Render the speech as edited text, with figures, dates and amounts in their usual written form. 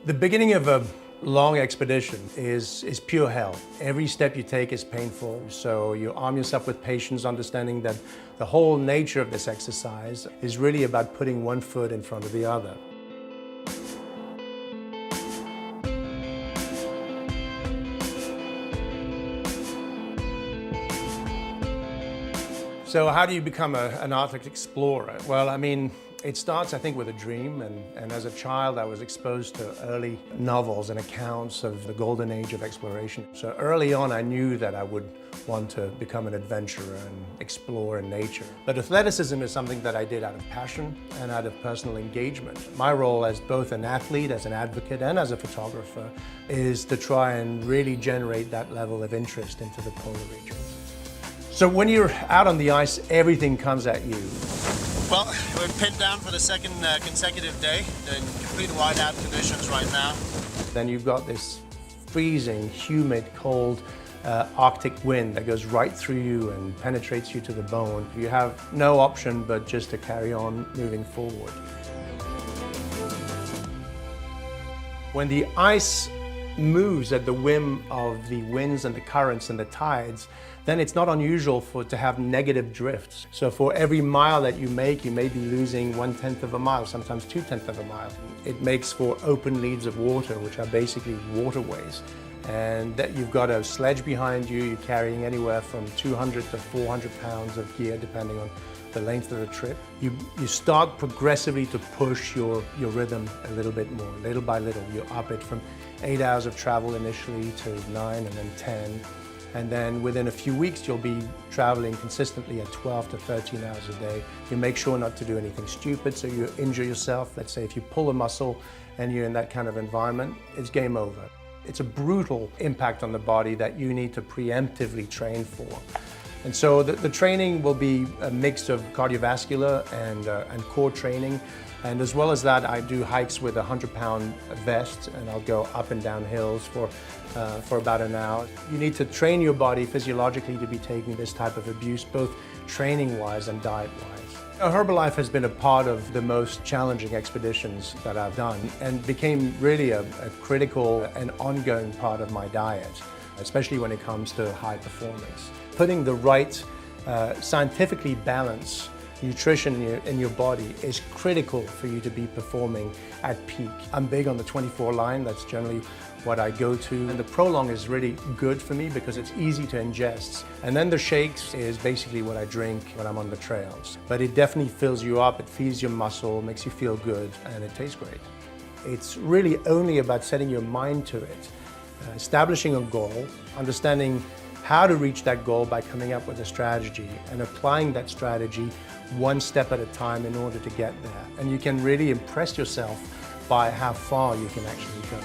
The beginning of a long expedition is pure hell. Every step you take is painful, so you arm yourself with patience, understanding that the whole nature of this exercise is really about putting one foot in front of the other. So how do you become an Arctic explorer? Well, I mean, it starts, I think, with a dream, and as a child I was exposed to early novels and accounts of the golden age of exploration. So early on I knew that I would want to become an adventurer and explore in nature. But athleticism is something that I did out of passion and out of personal engagement. My role as both an athlete, as an advocate, and as a photographer is to try and really generate that level of interest into the polar regions. So when you're out on the ice, everything comes at you. Well, we're pinned down for the second consecutive day in complete whiteout conditions right now. Then you've got this freezing, humid, cold Arctic wind that goes right through you and penetrates you to the bone. You have no option but just to carry on moving forward. When the ice moves at the whim of the winds and the currents and the tides, then it's not unusual to have negative drifts. So for every mile that you may be losing 1/10 of a mile, sometimes 2/10 of a mile. It makes for open leads of water, which are basically waterways. And that you've got a sledge behind you, you're carrying anywhere from 200 to 400 pounds of gear, depending on the length of the trip. You start progressively to push your rhythm a little bit more, little by little. You up it from 8 hours of travel initially to 9 and then 10. And then within a few weeks, you'll be traveling consistently at 12 to 13 hours a day. You make sure not to do anything stupid, so you injure yourself. Let's say if you pull a muscle and you're in that kind of environment, it's game over. It's a brutal impact on the body that you need to preemptively train for. And so the training will be a mix of cardiovascular and core training. And as well as that, I do hikes with a 100-pound vest, and I'll go up and down hills for about an hour. You need to train your body physiologically to be taking this type of abuse, both training-wise and diet-wise. Herbalife has been a part of the most challenging expeditions that I've done and became really a critical and ongoing part of my diet, especially when it comes to high performance. Putting the right scientifically balanced nutrition in your body is critical for you to be performing at peak. I'm big on the 24 line, that's generally what I go to. And the Prolong is really good for me because it's easy to ingest. And then the shakes is basically what I drink when I'm on the trails. But it definitely fills you up, it feeds your muscle, makes you feel good, and it tastes great. It's really only about setting your mind to it, establishing a goal, understanding how to reach that goal by coming up with a strategy and applying that strategy one step at a time in order to get there. And you can really impress yourself by how far you can actually go.